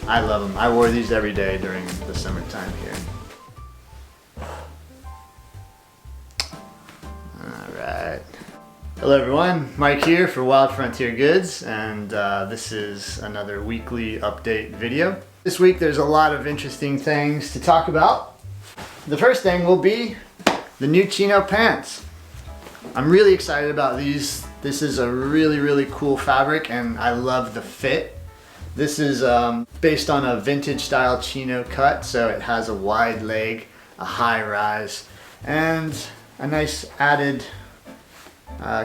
I love them. I wore these every day during the summertime here. Alright. Hello everyone, Mike here for Wild Frontier Goods, and this is another weekly update video. This week there's a lot of interesting things to talk about. The first thing will be the new chino pants. I'm really excited about these. This is a really cool fabric and I love the fit. This is based on a vintage style chino cut, so it has a wide leg, a high rise, and a nice added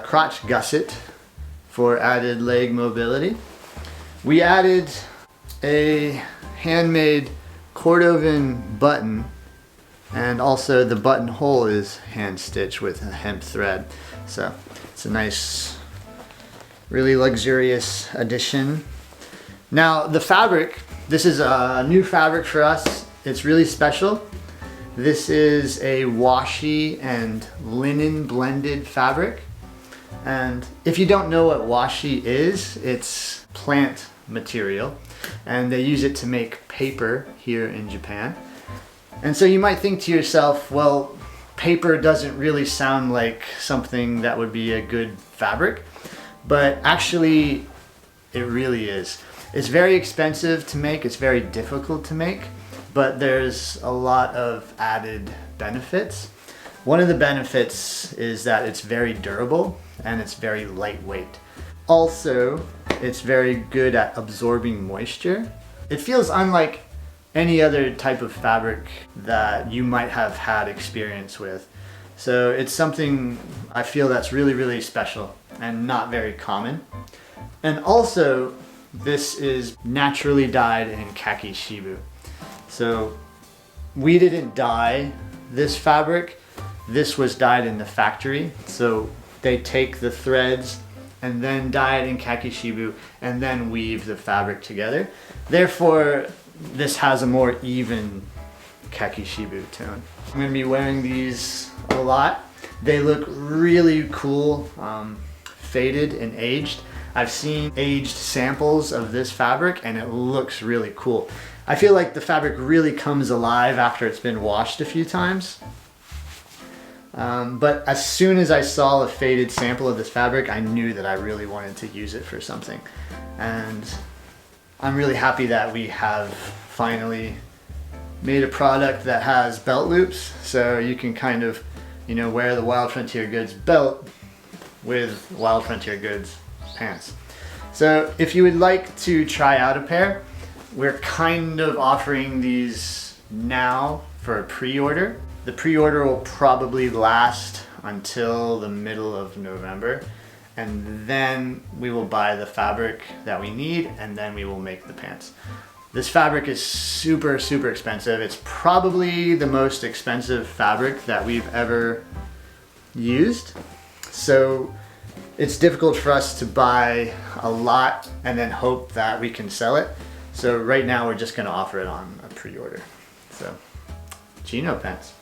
crotch gusset for added leg mobility. We added a handmade Cordovan button, and also the buttonhole is hand stitched with a hemp thread. So it's a nice, really luxurious addition. Now the fabric, this is a new fabric for us. It's really special. This is a washi and linen blended fabric. And if you don't know what washi is, it's plant material. And they use it to make paper here in Japan. And so you might think to yourself, well, paper doesn't really sound like something that would be a good fabric. But actually, it really is. It's very expensive to make, it's very difficult to make, but there's a lot of added benefits. One of the benefits is that it's very durable and it's very lightweight. Also, it's very good at absorbing moisture. It feels unlike any other type of fabric that you might have had experience with. So it's something I feel that's really special and not very common. And also, this is naturally dyed in Kaki Shibu. So we didn't dye this fabric. This was dyed in the factory. So they take the threads and then dye it in Kaki Shibu and then weave the fabric together. Therefore, this has a more even Kaki Shibu tone. I'm going to be wearing these a lot. They look really cool, faded and aged. I've seen aged samples of this fabric and it looks really cool. I feel like the fabric really comes alive after it's been washed a few times. But as soon as I saw a faded sample of this fabric, I knew that I really wanted to use it for something. And I'm really happy that we have finally made a product that has belt loops, so you can kind of, wear the Wild Frontier Goods belt with Wild Frontier Goods pants. So if you would like to try out a pair, we're kind of offering these now for a pre-order. The pre-order will probably last until the middle of November, and then we will buy the fabric that we need and then we will make the pants. This fabric is super expensive. It's probably the most expensive fabric that we've ever used. So it's difficult for us to buy a lot and then hope that we can sell it. So right now we're just gonna offer it on a pre-order. So, chino pants.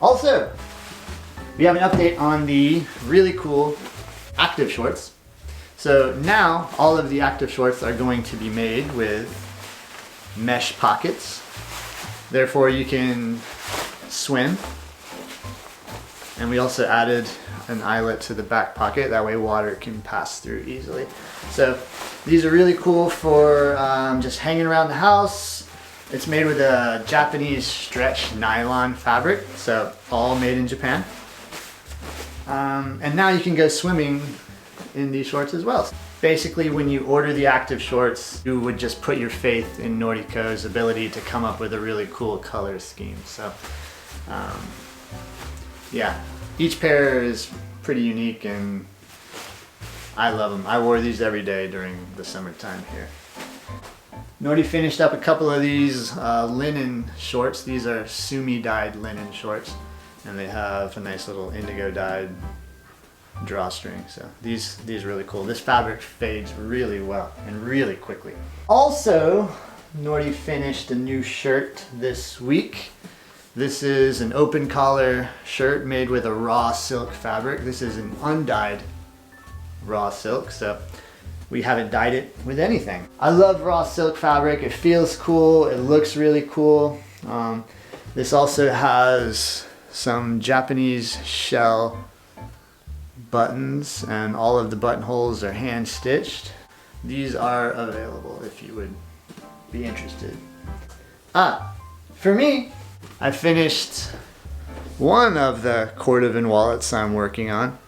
Also, we have an update on the really cool active shorts. So now all of the active shorts are going to be made with mesh pockets. Therefore you can swim. And we also added an eyelet to the back pocket, that way water can pass through easily. So these are really cool for just hanging around the house. It's made with a Japanese stretch nylon fabric, so all made in Japan. And now you can go swimming in these shorts as well. Basically, when you order the active shorts, you would just put your faith in Nordico's ability to come up with a really cool color scheme. So yeah, each pair is pretty unique and I love them. I wore these every day during the summertime here. Nordi finished up a couple of these linen shorts. These are sumi dyed linen shorts and they have a nice little indigo dyed drawstring. So these are really cool. This fabric fades really well and really quickly. Also, Nordi finished a new shirt this week. This is an open collar shirt made with a raw silk fabric. This is an undyed raw silk, so we haven't dyed it with anything. I love raw silk fabric. It feels cool. It looks really cool. This also has some Japanese shell buttons, and all of the buttonholes are hand stitched. These are available if you would be interested. For me, I finished one of the cordovan wallets I'm working on.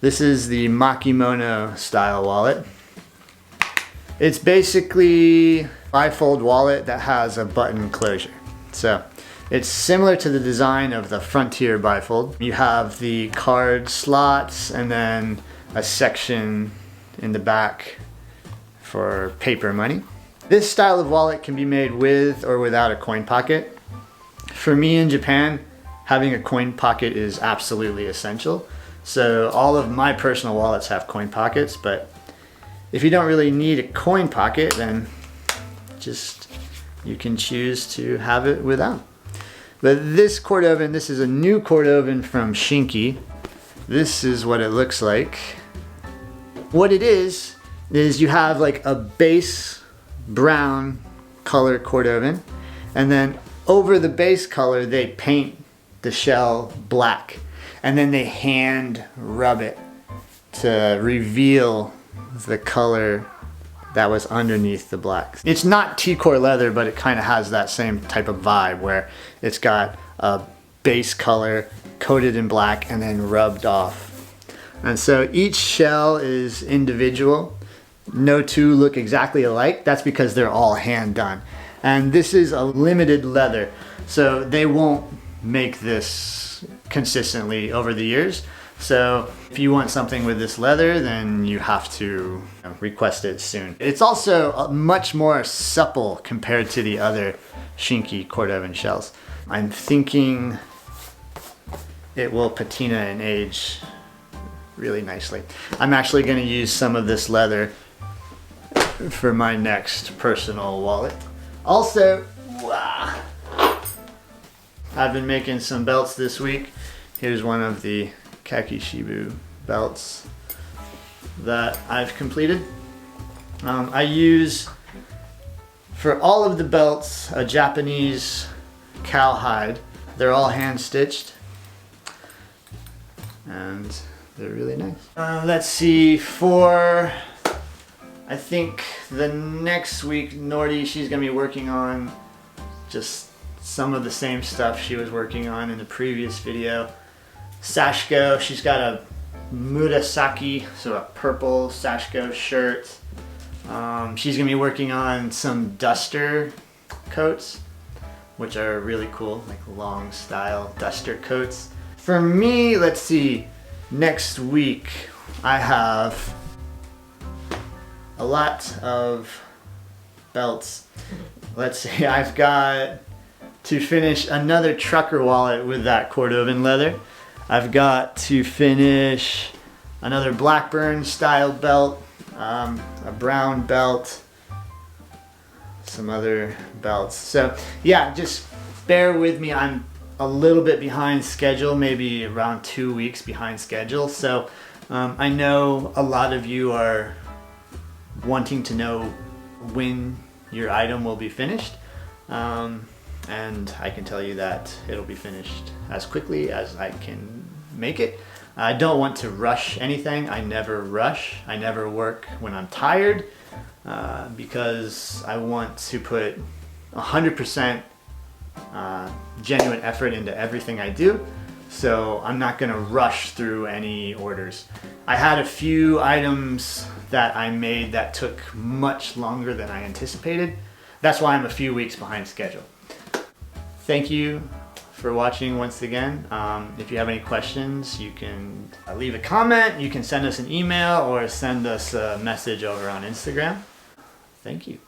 This is the Makimono style wallet. It's basically a bifold wallet that has a button closure. So it's similar to the design of the Frontier bifold. You have the card slots and then a section in the back for paper money. This style of wallet can be made with or without a coin pocket. For me in Japan, having a coin pocket is absolutely essential. So all of my personal wallets have coin pockets, but if you don't really need a coin pocket, then just you can choose to have it without. But this cordovan, this is a new cordovan from Shinki. This is what it looks like. What it is you have like a base brown color cordovan, and then over the base color they paint the shell black, and then they hand rub it to reveal the color that was underneath the black. It's not T-core leather, but it kind of has that same type of vibe where it's got a base color coated in black and then rubbed off. And so each shell is individual. No two look exactly alike. That's because they're all hand done. And this is a limited leather, so they won't make this consistently over the years. So if you want something with this leather, then you have to request it soon. It's also much more supple compared to the other Shinki cordovan shells. I'm thinking it will patina and age really nicely. I'm actually going to use some of this leather for my next personal wallet. Also, I've been making some belts this week. Here's one of the Kakishibu belts that I've completed. I use, for all of the belts, a Japanese cowhide. They're all hand stitched and they're really nice. Let's see, for I think the next week, Nordy, she's gonna be working on just some of the same stuff she was working on in the previous video. Sashiko, she's got a Murasaki, so a purple Sashiko shirt. She's gonna be working on some duster coats, which are really cool, like long style duster coats. For me, let's see, next week I have a lot of belts. Let's see, I've got to finish another trucker wallet with that cordovan leather. I've got to finish another Blackburn style belt, a brown belt, some other belts. So yeah, just bear with me. I'm a little bit behind schedule, maybe around 2 weeks behind schedule. So I know a lot of you are wanting to know when your item will be finished. And I can tell you that it'll be finished as quickly as I can make it. I don't want to rush anything. I never rush. I never work when I'm tired because I want to put 100% genuine effort into everything I do. So I'm not gonna rush through any orders. I had a few items that I made that took much longer than I anticipated. That's why I'm a few weeks behind schedule. Thank you for watching once again. If you have any questions, you can leave a comment, you can send us an email, or send us a message over on Instagram. Thank you.